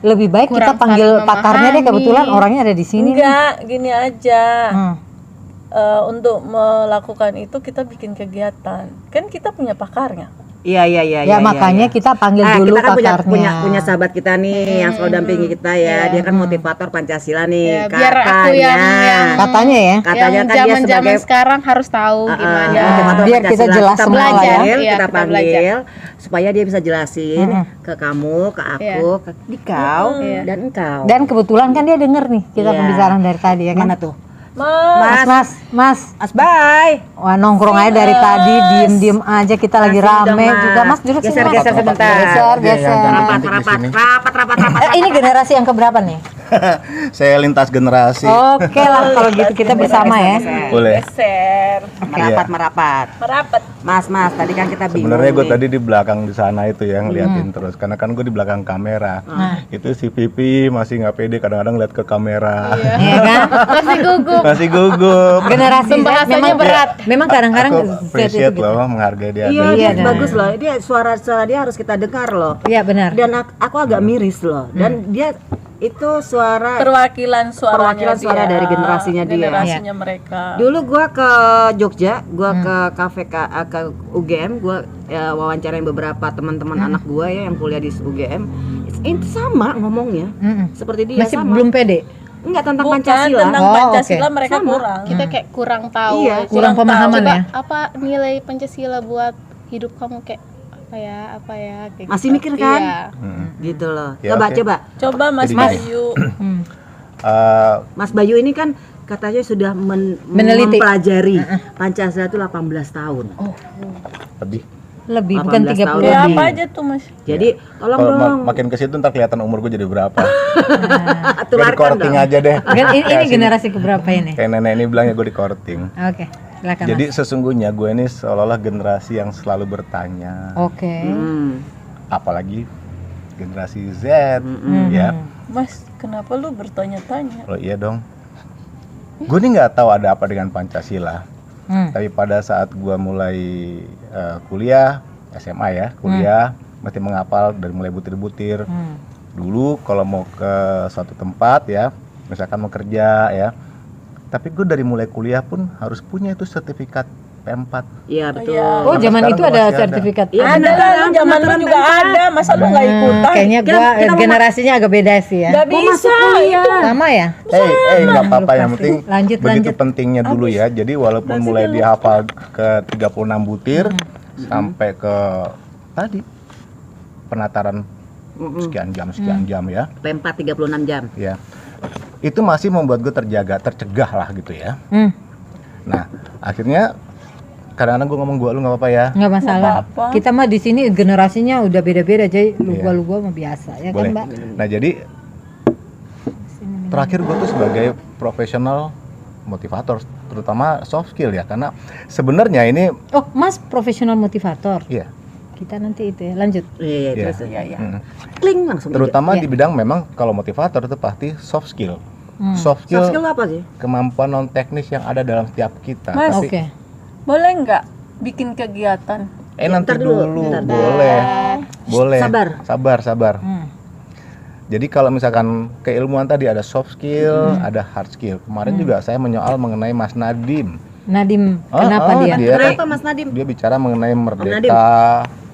Lebih baik kita Kurang panggil saling pakarnya deh, memahami. kebetulan orangnya ada di sini. Enggak, gini aja. Hmm. Untuk melakukan itu kita bikin kegiatan. Kan kita punya pakarnya. Iya. Ya makanya kita panggil dulu kita kan pakarnya. punya sahabat kita nih yang selalu dampingi kita ya. Dia kan motivator Pancasila nih. Ya, biar aku yang Katanya ya. Katanya yang kan dia zaman sebagai sekarang harus tahu gimana. motivator Biar kita Pancasila. jelas semua panggil, ya. Iya, kita kita panggil supaya dia bisa jelasin ke kamu, ke aku, ke Dikau dan engkau. Dan kebetulan kan dia denger nih kita Iya. pembicaraan dari tadi ya kan. Mana tuh? Mas. Bye. Wah, nongkrong aja dari tadi, diem aja, kita lagi Masih rame dong, Mas. juga. Mas duduk sini, Mas. Geser sebentar. Geser. Rapat. Ini generasi yang keberapa nih? Saya lintas generasi. Oke lah, kalau gitu kita bersama ya. Boleh. Geser, Merapat. Mas, tadi kan kita bingung. Sebenarnya gue nih. tadi di belakang di sana itu ya ngeliatin terus, karena kan gue di belakang kamera. Itu si Pipi masih nggak pede, kadang-kadang lihat ke kamera. Iya kan? Masih gugup. Generasi Z Pembahasannya memang berat. Memang kadang-kadang Aku Z itu appreciate gitu. loh, menghargai dia. Iya, Dari dia sini. bagus loh. Dia suara dia harus kita dengar loh. Iya benar. Dan aku agak miris loh. Dan dia itu suara perwakilan suaranya suara dia, dari generasinya dia. generasinya mereka. Dulu gua ke Jogja, gua ke kafe ke UGM, gua wawancarain beberapa teman-teman anak gua ya yang kuliah di UGM. Itu sama ngomongnya. Seperti dia Masih sama. belum pede. Enggak tentang Bukan Pancasila. tentang Oh, Pancasila oke. mereka Sama. kurang. Kita kayak kurang tahu. Iya, Kurang pemahaman Coba ya. apa nilai Pancasila buat hidup kamu kayak apa ya kayak Masih gitu. mikir kan? Iya. Gitu loh. Ya, Coba. Coba Mas Jadi Bayu. Mas Bayu ini kan katanya sudah Meneliti. mempelajari Pancasila itu 18 tahun. Lebih. Bukan 18 30 tahun. Ya lebih. apa aja tuh Mas? Jadi tolong Kalau dong makin ke situ ntar kelihatan umur gue jadi berapa. Gue di tularkan korting dong. aja deh. Kan ini Kasih. generasi keberapa ini? Kayak nenek ini bilangnya gue di korting. Oke, silakan. Jadi Mas. sesungguhnya gue ini seolah-olah generasi yang selalu bertanya. Oke. Apalagi generasi Z ya. Mas, kenapa lu bertanya-tanya? Oh iya dong. Gue nih nggak tahu ada apa dengan Pancasila. Tapi pada saat gue mulai kuliah SMA ya, kuliah mesti menghafal dari mulai butir-butir. Dulu kalau mau ke suatu tempat ya, misalkan mau kerja ya, tapi gue dari mulai kuliah pun harus punya itu sertifikat P4. Iya betul. Iya. Oh, Sampai zaman sekarang itu gua ada masih ada. sertifikat. Iya, Ada lah, lu zaman lu juga ada. Masa lu nggak ikutan? Kayaknya Kita- gua kita mau generasinya agak beda sih ya. Nggak bisa. Itu Sama ya? Nggak apa-apa, yang penting Lanjut, begitu lanjut. pentingnya dulu ya. Jadi walaupun mulai dihafal ke 36 butir sampai ke tadi penataran sekian jam ya. P4 36 jam. Ya. Itu masih membuat gue tercegah lah gitu ya. Nah, akhirnya kadang-kadang gue ngomong lu nggak apa-apa ya. Nggak masalah. apa-apa. Kita mah di sini generasinya udah beda-beda, jadi Iya. lu gua mah biasa ya Boleh. kan, Mbak? Nah, jadi terakhir gue tuh sebagai profesional motivator, terutama soft skill ya, karena sebenarnya ini Oh, Mas profesional motivator. iya, Kita nanti itu ya, lanjut. Iya, Iya. terus. mm, Kling langsung. terutama Iya. di bidang memang kalau motivator itu pasti soft skill. Soft Soft skill, skill apa sih? kemampuan non teknis yang ada dalam setiap kita. Mas, Tapi, Oke. boleh nggak bikin kegiatan? nanti Ntar dulu, dulu, ntar. boleh. Sabar. Sabar. Jadi kalau misalkan keilmuan tadi ada soft skill, ada hard skill. Kemarin juga saya menyoal mengenai Mas Nadim. Nadim, kenapa dia? Kenapa Mas Nadim? Dia bicara mengenai Nadim. merdeka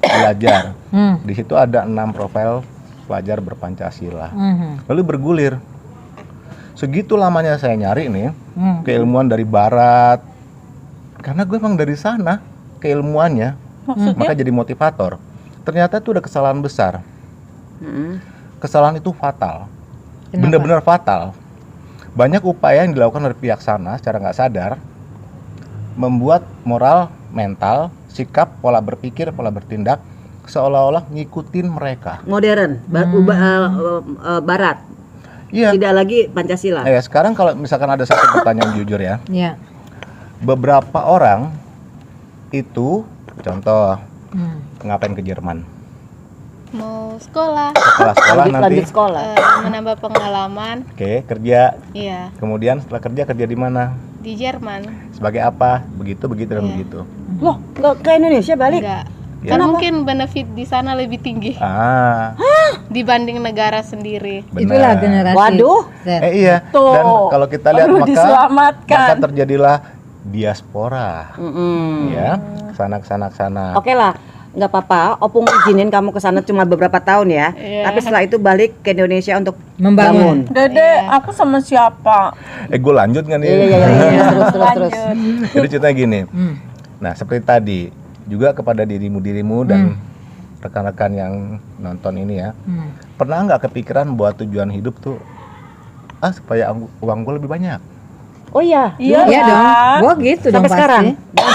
belajar. Hmm. Di situ ada 6 profil pelajar berpancasila. Lalu bergulir. Segitu lamanya saya nyari nih keilmuan dari barat. Karena gue emang dari sana keilmuannya. Maka jadi motivator. Ternyata itu udah kesalahan besar. Kesalahan itu fatal. Kenapa? Benar-benar fatal. Banyak upaya yang dilakukan oleh pihak sana secara nggak sadar membuat moral, mental, sikap, pola berpikir, pola bertindak seolah-olah ngikutin mereka. Modern, barat. Iya. Tidak lagi Pancasila. Ya, sekarang kalau misalkan ada satu pertanyaan jujur ya, Ya. beberapa orang itu, contoh, ngapain ke Jerman? Mau sekolah, Setelah sekolah nanti, Lanjut sekolah. menambah pengalaman. oke, kerja. Iya, Kemudian setelah kerja di mana? di Jerman. Sebagai apa? Begitu dan Iya. begitu. Loh, nggak ke Indonesia balik? Enggak. Kan mungkin benefit di sana lebih tinggi dibanding negara sendiri. Benar. Itulah generasi Waduh. Z. Iya. Tuh. Dan kalau kita lihat Baru maka diselamatkan. terjadilah diaspora. Ya, kesana kesana. Oke lah, nggak apa-apa. Opung izinin kamu ke sana cuma beberapa tahun ya. Iya. Tapi setelah itu balik ke Indonesia untuk Membangun. bangun. Dede, aku sama siapa? Gue lanjut kan nih. Iya. Terus. Jadi ceritanya gini. Nah, seperti tadi juga kepada dirimu dan rekan-rekan yang nonton ini ya. Pernah nggak kepikiran buat tujuan hidup tuh supaya uang gue lebih banyak? Oh iya. Iya Iya dong. kan? Gua gitu dong Sampai pasti. sekarang.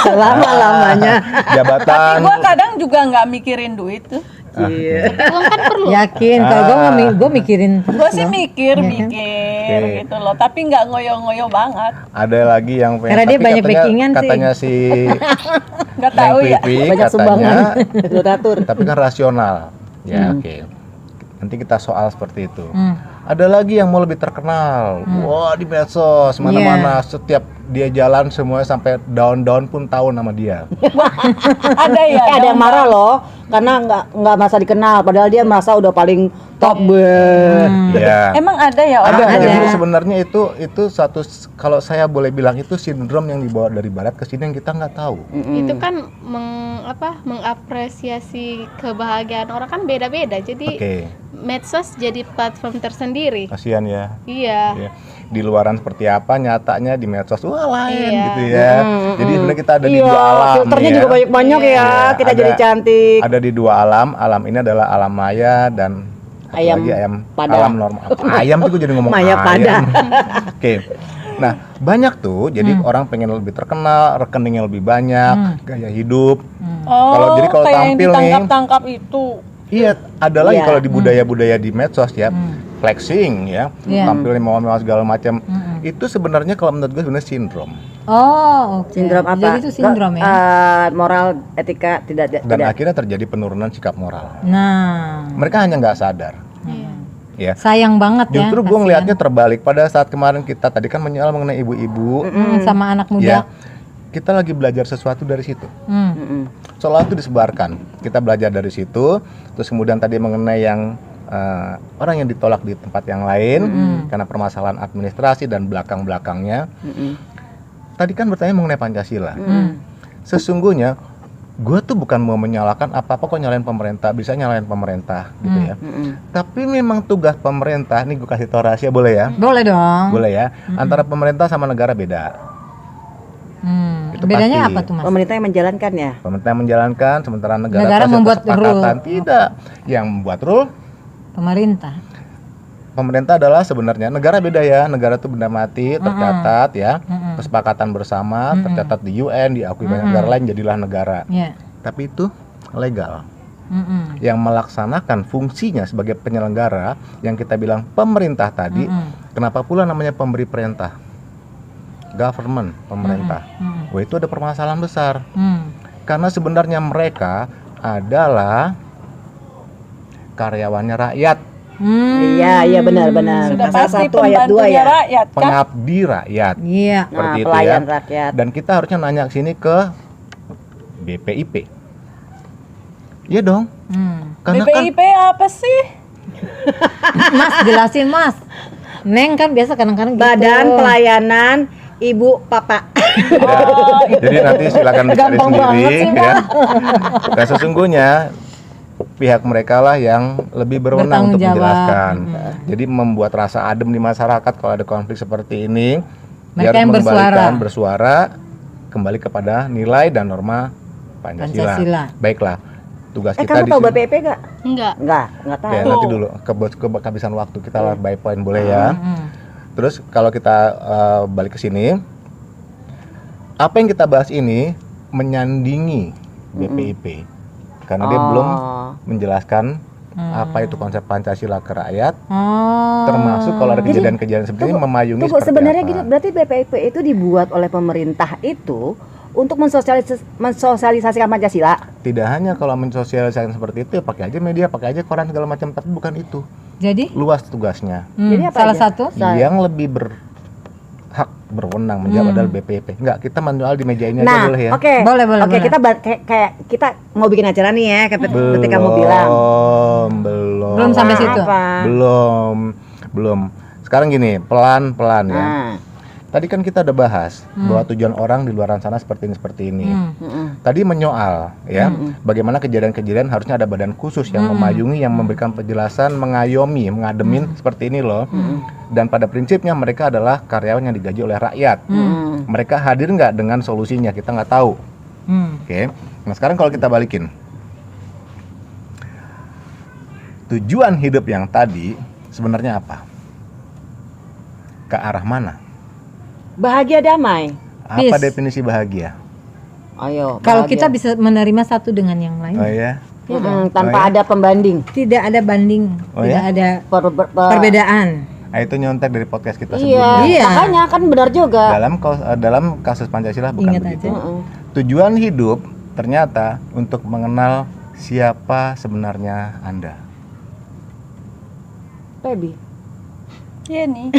Selama-lamanya. Jabatan. Tapi gue kadang juga nggak mikirin duit tuh. Iya. Uang kan perlu. Yakin kalau gua mikirin terus Gue sih dong. mikir Oke. gitu loh. Tapi nggak ngoyo-ngoyo banget. Ada lagi yang pengen, Karena dia tapi banyak katanya, backingan sih. katanya si Nggak Neng tahu ya. Pipi Banyak katanya, sumbangan. Donatur. tapi kan rasional. Ya oke. Nanti kita soal seperti itu. Hmm. Ada lagi yang mau lebih terkenal. Wah, di medsos mana-mana setiap dia jalan semuanya sampai daun-daun pun tahu nama dia. Ada ya. Ada yang marah loh karena nggak merasa dikenal padahal dia merasa udah paling top Iya. Emang ada ya Ada. orang? Jadi sebenarnya itu satu, kalau saya boleh bilang itu sindrom yang dibawa dari barat ke sini yang kita nggak tahu. Itu kan mengapresiasi kebahagiaan orang kan beda-beda. Jadi Oke. medsos jadi platform tersendiri. Kasihan ya. Iya. Ya. Di luaran seperti apa, nyatanya di medsos wah lain Iya. gitu ya. Jadi sebenarnya kita ada di Iya, dua alam. filternya ya. juga banyak-banyak ya. Iya, Kita ada- jadi cantik. Ada di dua alam. Alam ini adalah alam maya dan satu Ayam lagi ayam pada. alam normal. Ayam tuh gue jadi ngomong Maya pada. ayam. Oke. Nah, banyak tuh. Jadi orang pengen lebih terkenal, rekeningnya lebih banyak, gaya hidup. Oh, Jadi kalau kayak yang tampil nih- ditangkap-tangkap itu. Iya, ada lagi Iya. kalau di budaya-budaya di medsos ya, flexing ya, Iya. tampil mewah-mewah segala macam. Itu sebenarnya kalau menurut gue sebenarnya sindrom. Oh, oke. Sindrom apa? Jadi itu sindrom ya. Moral, etika tidak. Dan akhirnya terjadi penurunan sikap moral. Nah, Mereka hanya nggak sadar. Ya. sayang banget ya. Justru gue kasihan. ngelihatnya terbalik pada saat kemarin kita tadi kan menyoal mengenai ibu-ibu, Sama anak ya. muda. Kita lagi belajar sesuatu dari situ. Hmm. Soal itu disebarkan. Kita belajar dari situ. Terus kemudian tadi mengenai yang orang yang ditolak di tempat yang lain karena permasalahan administrasi dan belakang-belakangnya. Tadi kan bertanya mengenai Pancasila. Sesungguhnya gue tuh bukan mau menyalahkan apa-apa kok nyalain pemerintah, bisa nyalain pemerintah gitu ya. Tapi memang tugas pemerintah, nih gue kasih tau rahasia boleh ya? Boleh dong. Boleh ya. Antara pemerintah sama negara beda. Itu Bedanya pasti. apa tuh, Mas? Pemerintah yang menjalankan ya. Pemerintah yang menjalankan, sementara negara, Negara hasil membuat kesepakatan. rule. Tidak. Yang membuat rule Pemerintah. pemerintah adalah sebenarnya negara beda ya. Negara itu benda mati, tercatat ya. Kesepakatan bersama, tercatat di UN, diakui banyak negara lain, jadilah negara. Ya. Tapi itu legal. Yang melaksanakan fungsinya sebagai penyelenggara yang kita bilang pemerintah tadi, kenapa pula namanya pemberi perintah? Government, pemerintah. Wah, itu ada permasalahan besar. Karena sebenarnya mereka adalah karyawannya rakyat, Iya benar-benar. Sudah Pasal pasti 1 ayat 2 pembantunya ya. rakyat kan? pengabdi rakyat. Iya. Nah, Seperti itu pelayan ya. rakyat. Dan kita harusnya nanya ke sini ke BPIP. Iya dong. Karena kan BPIP apa sih? Mas jelasin, Mas. Neng kan biasa kadang-kadang gitu. Badan Pelayanan Ibu Papa. jadi nanti silakan dicari Gampang banget sendiri sih, ya. Dan sesungguhnya pihak mereka lah yang lebih berwenang untuk Bertanggung jawab. menjelaskan. Jadi membuat rasa adem di masyarakat kalau ada konflik seperti ini. Dia Mereka harus yang mengembalikan bersuara kembali kepada nilai dan norma Pancasila. Pancasila. Baiklah. Tugas kita Kamu di tahu sini. BPIP gak? Enggak. Enggak tahu. Ya, nanti dulu kehabisan waktu kita lah by point boleh ya. Terus kalau kita balik ke sini, apa yang kita bahas ini menyandingi BPIP karena dia belum menjelaskan apa itu konsep Pancasila ke rakyat, termasuk kalau ada kejadian-kejadian seperti ini memayungi Tunggu, seperti sebenarnya apa. gini, berarti BPIP itu dibuat oleh pemerintah itu untuk mensosialisasikan Pancasila. Tidak hanya kalau mensosialisasikan seperti itu, pakai aja media, pakai aja koran segala macam, tapi bukan itu. Jadi Luas tugasnya. Jadi apa salah aja? satu Saya. Yang lebih berhak berwenang menjawab adalah BPP. Enggak, kita manual di meja ini aja Nah, boleh ya. oke. Boleh. Oke, kita kayak kita mau bikin acara nih ya, ketika kamu bilang. Belum sampai situ. Apa? Belum. Sekarang gini, pelan-pelan ya. Nah. Tadi kan kita udah bahas bahwa tujuan orang di luar sana seperti ini. Tadi menyoal ya, bagaimana kejadian-kejadian harusnya ada badan khusus yang memayungi, yang memberikan penjelasan, mengayomi, mengademin seperti ini loh. Dan pada prinsipnya mereka adalah karyawan yang digaji oleh rakyat. Mereka hadir nggak dengan solusinya, kita nggak tahu. Oke. Nah sekarang kalau kita balikin, tujuan hidup yang tadi sebenarnya apa? Ke arah mana? Bahagia damai. Apa Peace. definisi bahagia? Ayo. Kalau bahagia. kita bisa menerima satu dengan yang lain, Oh ya, Tanpa ada pembanding. tidak ada banding, Oh, tidak ya? ada perbedaan. nah, itu nyontek dari podcast kita Iya, sebelumnya. Iya. makanya kan benar juga. Dalam kasus Pancasila bukan Ingat begitu. aja. Tujuan hidup ternyata untuk mengenal siapa sebenarnya Anda. Baby. Iya nih.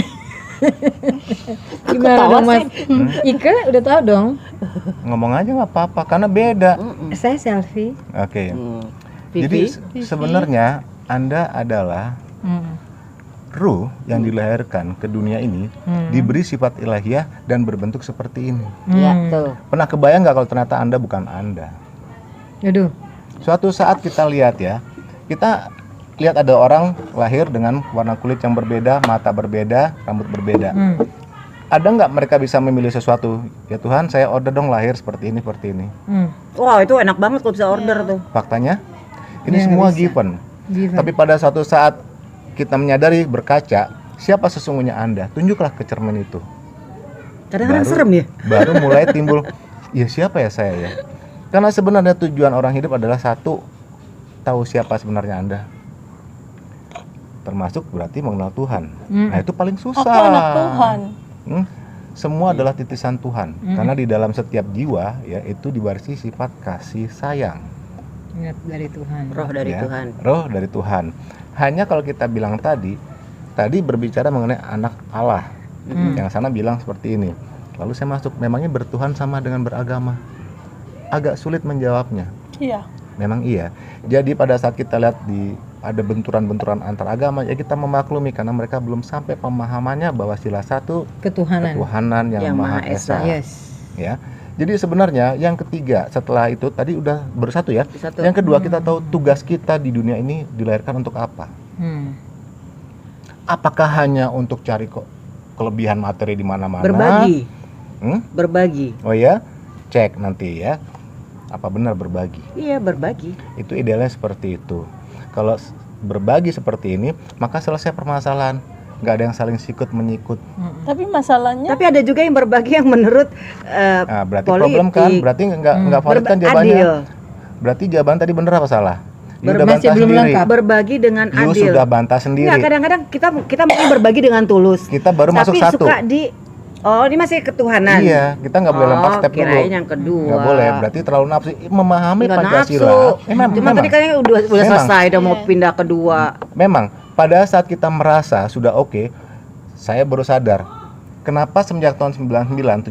Gimana dong Mas? Ike udah tahu dong. Ngomong aja nggak apa-apa karena beda. Saya selfie. Oke. Vivi. Jadi sebenarnya Anda adalah ruh yang dilahirkan ke dunia ini, diberi sifat ilahiyah dan berbentuk seperti ini. Ya, tuh. Pernah kebayang nggak kalau ternyata Anda bukan Anda? Aduh. Suatu saat kita lihat ya, kita lihat ada orang lahir dengan warna kulit yang berbeda, mata berbeda, rambut berbeda. Ada nggak mereka bisa memilih sesuatu? Ya Tuhan, saya order dong lahir seperti ini, seperti ini. Wah, itu enak banget kalau bisa order tuh. Faktanya, ini Ya, semua bisa. given. Given. Tapi pada suatu saat kita menyadari berkaca, siapa sesungguhnya Anda? Tunjuklah ke cermin itu. Kadang-kadang Baru- serem ya. Baru mulai timbul, ya siapa ya saya ya? Karena sebenarnya tujuan orang hidup adalah satu, tahu siapa sebenarnya Anda. Termasuk berarti mengenal Tuhan. Nah itu paling susah. Aku anak Tuhan. Semua adalah titisan Tuhan. Karena di dalam setiap jiwa ya itu diwarisi sifat kasih sayang. Ingat dari Tuhan. Roh dari Ya, Tuhan. Roh dari Tuhan. Hanya kalau kita bilang tadi berbicara mengenai anak Allah. Yang sana bilang seperti ini. Lalu saya masuk, memangnya bertuhan sama dengan beragama? Agak sulit menjawabnya. Iya. Memang iya. Jadi pada saat kita lihat ada benturan-benturan antar agama, ya kita memaklumi karena mereka belum sampai pemahamannya bahwa sila satu Ketuhanan. ketuhanan yang Maha Esa. Yes. Ya. Jadi sebenarnya yang ketiga setelah itu tadi udah bersatu ya. Satu. Yang kedua kita tahu tugas kita di dunia ini dilahirkan untuk apa? Apakah hanya untuk cari kelebihan materi di mana-mana? Berbagi. Hmm? Berbagi. Oh ya, cek nanti ya. Apa benar berbagi? Iya, berbagi. Itu idealnya seperti itu. Kalau berbagi seperti ini, maka selesai permasalahan. Nggak ada yang saling sikut menyikut. Tapi masalahnya Tapi ada juga yang berbagi yang menurut Nah, berarti politik. problem kan? Berarti nggak valid kan jawabannya? adil. Berarti jawaban tadi benar apa salah? You udah Masih bantah belum sendiri. lengkap. Berbagi dengan You adil. sudah bantah sendiri. Nggak, kadang-kadang kita mungkin berbagi dengan tulus. Kita baru masuk Tapi satu. suka ini masih ketuhanan. Iya, kita nggak boleh lempar step dulu. Kirain yang kedua. Nggak boleh, berarti terlalu nafsu. Memahami Nggak Pancasila. nafsu. Memang, Cuma tadi kayaknya udah Memang. selesai, udah mau pindah kedua. Memang pada saat kita merasa sudah oke, saya baru sadar kenapa semenjak tahun 79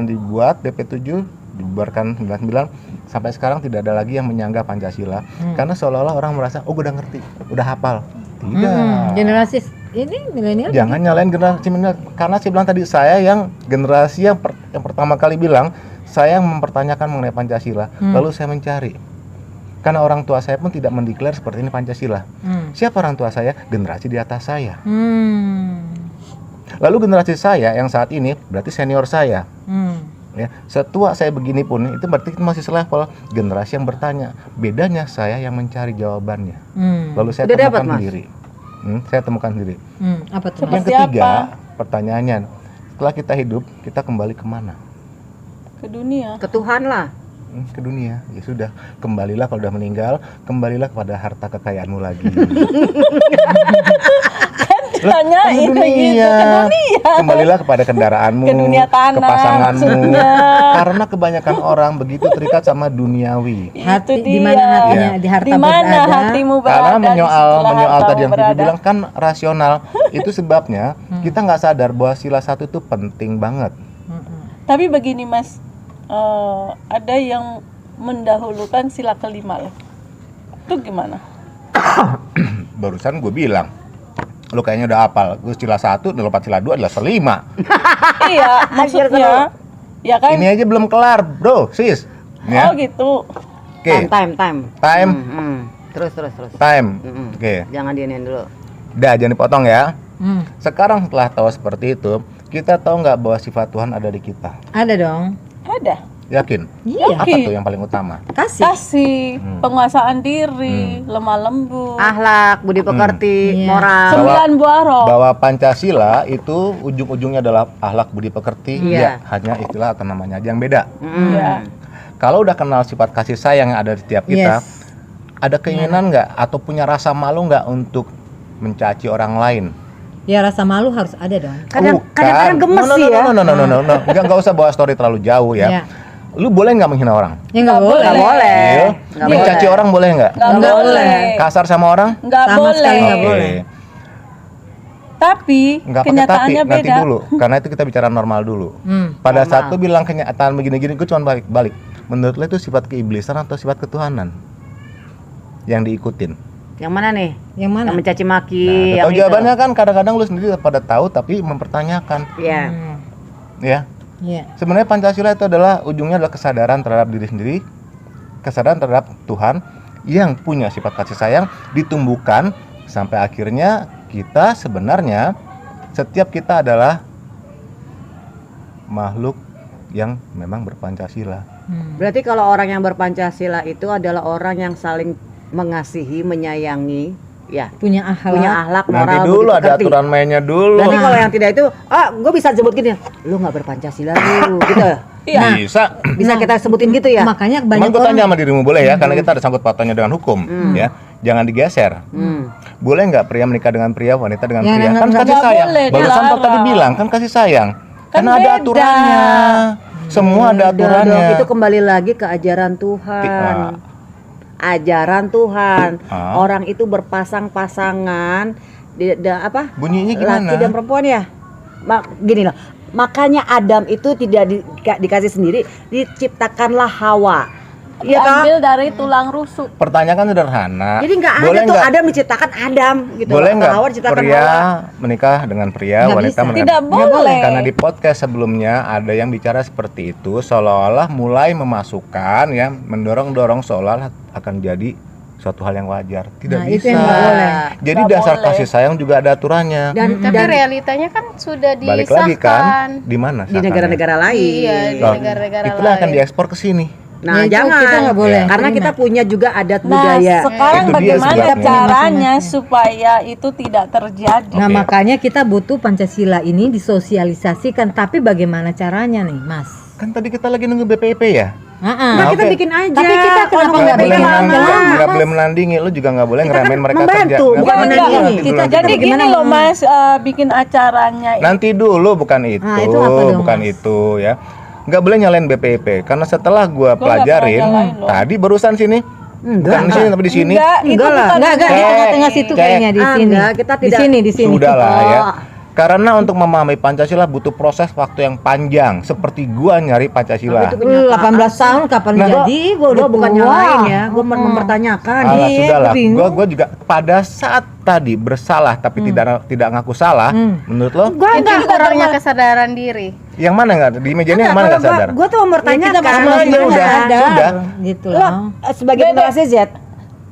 dibuat DP7, dibubarkan 99 sampai sekarang tidak ada lagi yang menyanggah Pancasila. Karena seolah-olah orang merasa, oh gue udah ngerti, udah hafal. Tidak. Generasi ini milenial. Jangan nyalain generasi milenial, karena saya bilang tadi saya yang generasi yang pertama kali bilang saya yang mempertanyakan mengenai Pancasila, lalu saya mencari. Karena orang tua saya pun tidak mendeklar seperti ini Pancasila. Siapa orang tua saya? Generasi di atas saya. Lalu generasi saya yang saat ini berarti senior saya. Ya, setua saya begini pun itu berarti masih selevel generasi yang bertanya. Bedanya saya yang mencari jawabannya. Lalu saya Udah dapat, temukan Mas? sendiri. Saya temukan sendiri. Apa tuh? Yang Seperti ketiga, apa? pertanyaannya, setelah kita hidup, kita kembali kemana? ke dunia. Ke Tuhan lah. Ke dunia. Ya sudah, kembalilah kalau udah meninggal, kembalilah kepada harta kekayaanmu lagi. Tanya Ke ini gitu, ke dunia. Kembalilah kepada kendaraanmu, Ke dunia tanah, ke pasanganmu. maksudnya. Karena kebanyakan orang begitu terikat sama duniawi. Hati Itu di mana dia. hatinya? Iya. Di harta Di mana berada. hatimu berada? Karena menyoal disitulah tadi yang hartamu Bibi berada. bilang kan rasional. Itu sebabnya kita nggak sadar bahwa sila satu itu penting banget. Tapi begini Mas, ada yang mendahulukan sila kelima loh. Itu gimana? Barusan gue bilang, lu kayaknya udah hafal. Gue sila 1 dan lompat sila 2 adalah sila 5. Iya, maksudnya ya kan? Ini aja belum kelar, bro, sis. Ya. Oh gitu. Oke. Time. Time. Terus. Time. Mm-mm. Oke. Jangan diinin dulu. Udah, jangan dipotong ya. Hmm. Sekarang setelah tahu seperti itu, kita tahu nggak bahwa sifat Tuhan ada di kita? Ada dong. Ada. Yakin? Iya. Apa tuh yang paling utama? Kasih. Penguasaan diri, lemah lembut. Akhlak, budi pekerti, Iya. moral. 9 buah roh. Bahwa Pancasila itu ujung-ujungnya adalah akhlak budi pekerti. Iya. Ya, hanya istilah atau namanya aja yang beda. Iya. Kalau udah kenal sifat kasih sayang yang ada di setiap kita, Yes. ada keinginan nggak atau punya rasa malu nggak untuk mencaci orang lain? Ya rasa malu harus ada dong. Kadang-kadang gemes sih ya. No. Nggak usah bawa story terlalu jauh ya. Iya. Lu boleh nggak menghina orang? Ya nggak boleh. Nggak boleh. Iya. Nggak Mencaci boleh. orang boleh nggak? Nggak boleh. Kasar sama orang? Nggak Sama boleh. sekali nggak Oke. boleh. Tapi Nggak pakai tapi, kenyataannya nanti beda. dulu. Karena itu kita bicara normal dulu. Hmm. Pada Normal. saat lu bilang kenyataan begini-gini, gue cuma balik. Menurut lu itu sifat keiblisan atau sifat ketuhanan yang diikutin? Yang mana nih? Yang mana? Yang mencaci maki. Nah, tahu yang jawabannya kan kadang-kadang lu sendiri pada tahu tapi mempertanyakan, Iya. Hmm. ya. Iya. Sebenarnya Pancasila itu adalah ujungnya adalah kesadaran terhadap diri sendiri, kesadaran terhadap Tuhan yang punya sifat kasih sayang ditumbuhkan sampai akhirnya kita sebenarnya setiap kita adalah makhluk yang memang berpancasila. Hmm. Berarti kalau orang yang berpancasila itu adalah orang yang saling mengasihi, menyayangi, ya, Punya akhlak. punya akhlak, moral, Nanti budi dulu ada pekerti. aturan mainnya dulu. Berarti kalau yang tidak itu, gue bisa sebut gini, lu nggak berpancasila lu, gitu. Iya. Bisa. Kita sebutin gitu ya. Makanya Cuman banyak gue orang. tanya sama dirimu boleh ya, karena kita ada sangkut pautnya dengan hukum, ya. Jangan digeser. Boleh nggak pria menikah dengan pria, wanita dengan Ya, pria? nggak Kan kasih nggak sayang. boleh, Barusan Pak tadi dilarang. bilang kan kasih sayang. Kan Karena ada beda. aturannya. Semua ada Udah dong, aturannya. itu kembali lagi ke ajaran Tuhan. Ajaran Tuhan. Ah. Orang itu berpasang-pasangan apa? Bunyinya gimana? Laki dan perempuan ya. Gini loh. Makanya Adam itu tidak dikasih sendiri, diciptakanlah Hawa. Iya kan? Diambil dari tulang rusuk. Pertanyaan kan sederhana. Jadi nggak ada Boleh tuh nggak- Adam diciptakan Adam gitu. Boleh Atau nggak Hawa diciptakan pria Hawa. menikah dengan pria, Nggak wanita bisa. menikah? Tidak Nggak boleh. Karena di podcast sebelumnya ada yang bicara seperti itu, seolah-olah mulai memasukkan ya, mendorong-dorong seolah akan jadi suatu hal yang wajar. Tidak Nah, bisa. itu yang nggak boleh. Jadi Nggak dasar boleh. kasih sayang juga ada aturannya. Tapi realitanya kan sudah Balik disahkan. lagi kan, di mana? Di negara-negara lain. Iya, di Loh, negara-negara itulah akan lain. diekspor ke sini. Nah, Ya, itu jangan. kita nggak boleh Karena terima. kita punya juga adat Nah, budaya. sekarang Itu dia bagaimana sebabnya. caranya supaya itu tidak terjadi? Nah, Oke. makanya kita butuh Pancasila ini disosialisasikan. Tapi bagaimana caranya nih, Mas? Kan tadi kita lagi nunggu BPIP ya. Nah, kita oke. bikin aja. Tapi kita kenapa Kalau nggak boleh bikin menandingi, lama? nggak boleh menandingi, lu juga nggak boleh Kita ngeremehin kan mereka membantu, kerja. bukan Nggak boleh. menandingi. Nanti dulu, Kita nanti Jadi dulu. gini Gimana loh mau- Mas, bikin acaranya Nanti dulu bukan itu, Nah, itu apa dong, bukan Mas? itu ya. Nggak boleh nyalain BPIP karena setelah gua nggak pelajarin pernah nyalain loh. tadi barusan sini, bukan di sini tapi di sini. Enggak, itu Enggak lah. bukan Enggak, di Cek, tengah-tengah situ cek. kayaknya di sini. Enggak, kita Di tidak- sini, di sini. Sudah lah ya. Oh. Karena untuk memahami Pancasila butuh proses waktu yang panjang. Seperti gua nyari Pancasila. Tapi itu Lu 18 tahun kapan Nah, jadi? Gua udah bukan tua. nyalain ya, gue mempertanyakan. Alah, Iya, sudahlah. bingung. Gua juga pada saat tadi bersalah tapi tidak ngaku salah. Menurut lo? Gue Itu juga kurangnya kesadaran diri. Yang mana nggak? Di meja ini yang mana nggak sadar? Gue tuh mempertanyakan. Kita Sama masing-masing aja nggak udah. sadar. Sudah. Gitu Lo loh. sebagai generasi Z,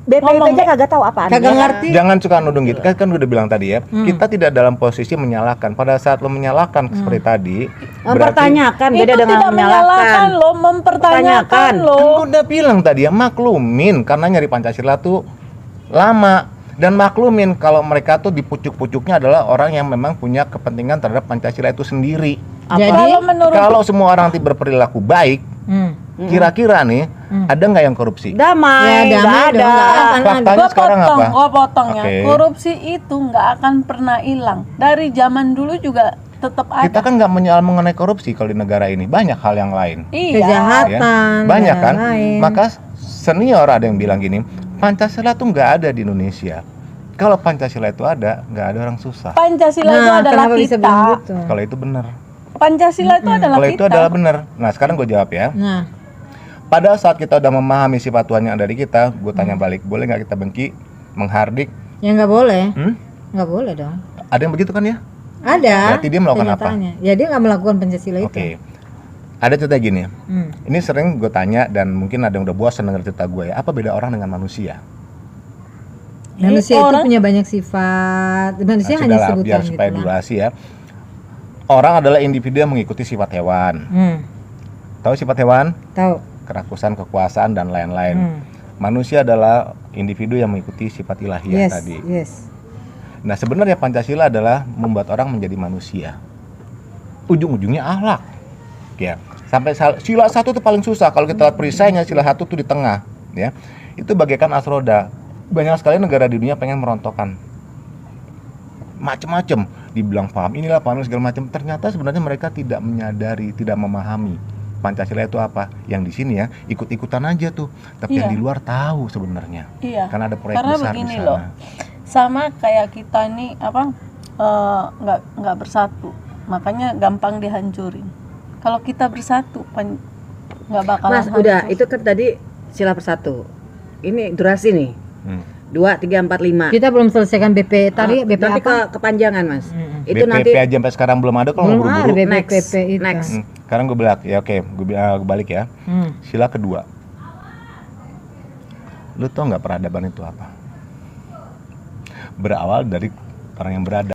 BPIP aja kagak tahu apaan. Kagak ngerti. Jangan suka nudung gitu. Kan udah bilang tadi ya, kita tidak dalam posisi menyalahkan. Pada saat lo menyalahkan seperti tadi, Mempertanyakan beda itu dengan tidak menyalahkan menyalahkan. loh, mempertanyakan Pertanyakan. kan loh. gua udah bilang tadi ya, maklumin karena nyari Pancasila tuh lama. Dan maklumin kalau mereka tuh di pucuk-pucuknya adalah orang yang memang punya kepentingan terhadap Pancasila itu sendiri. Jadi, Kalau menurut Kalau semua orang nanti berperilaku baik, kira-kira nih ada nggak yang korupsi? Damai, Ya, damai nggak dong, ada. nggak akan Faktanya gua sekarang potong, apa? gua potong ya. Oke. Korupsi itu nggak akan pernah hilang. Dari zaman dulu juga tetap ada. Kita kan nggak menyoal mengenai korupsi kalau di negara ini, banyak hal yang lain. Iya. Kejahatan. Ya? Banyak kan? lain. Maka senior ada yang bilang gini, Pancasila tuh nggak ada di Indonesia. Kalau Pancasila itu ada, nggak ada orang susah. Pancasila itu Nah, adalah kenapa bisa kita. bilang gitu? Kalau itu benar. Pancasila itu adalah Kalau kita. itu adalah benar. Nah, sekarang gue jawab ya. Nah, Pada saat kita udah memahami sifat Tuhan yang ada di kita, gue tanya balik, boleh nggak kita benci, menghardik? ya nggak boleh. Hmm? Nggak boleh dong. Ada yang begitu kan ya? Ada. Berarti dia melakukan apa? kenyataannya. Ya dia nggak melakukan Pancasila itu. Oke. Ada cerita gini. Hmm. Ini sering gue tanya dan mungkin ada yang udah bosan denger cerita gue ya. Apa beda orang dengan manusia? Manusia itu orang- punya banyak sifat. Manusia Nah, hanya sudahlah, sebutan biar gitu supaya lah. durasi ya. Orang adalah individu yang mengikuti sifat hewan. Tahu sifat hewan? Tahu. Kerakusan, kekuasaan dan lain-lain. Hmm. Manusia adalah individu yang mengikuti sifat ilahiyah Yes, tadi. yes. Nah, sebenarnya Pancasila adalah membuat orang menjadi manusia. Ujung-ujungnya akhlak. Ya. Sampai sila 1 itu paling susah. Kalau kita lihat perisainya, sila 1 tuh di tengah, ya. Itu bagaikan asroda. Banyak sekali negara di dunia pengen merontokkan. Macem-macem dibilang paham inilah, paham segala macam. Ternyata sebenarnya mereka tidak menyadari, tidak memahami Pancasila itu apa. Yang di sini ya ikut-ikutan aja tuh. Tapi yang Iya. di luar tahu sebenarnya. Iya. Karena ada proyek Karena besar di begini sana. loh. Sama kayak kita nih nggak bersatu. Makanya gampang dihancurin. Kalau kita bersatu nggak bakalan Mas, udah, hancur. itu kan tadi sila persatu. Ini durasi nih. Hmm. 2, 3, 4, 5. Kita belum selesaikan BP tadi. BP nanti apa? kepanjangan, Mas. Mm-mm. Itu BPP nanti aja sampai sekarang belum ada kalau Belum mau ada buru-buru. BPP itu. next. Sekarang gue balik ya, oke, gue balik ya. Sila kedua. Lu tau nggak peradaban itu apa? Berawal dari orang yang beradab.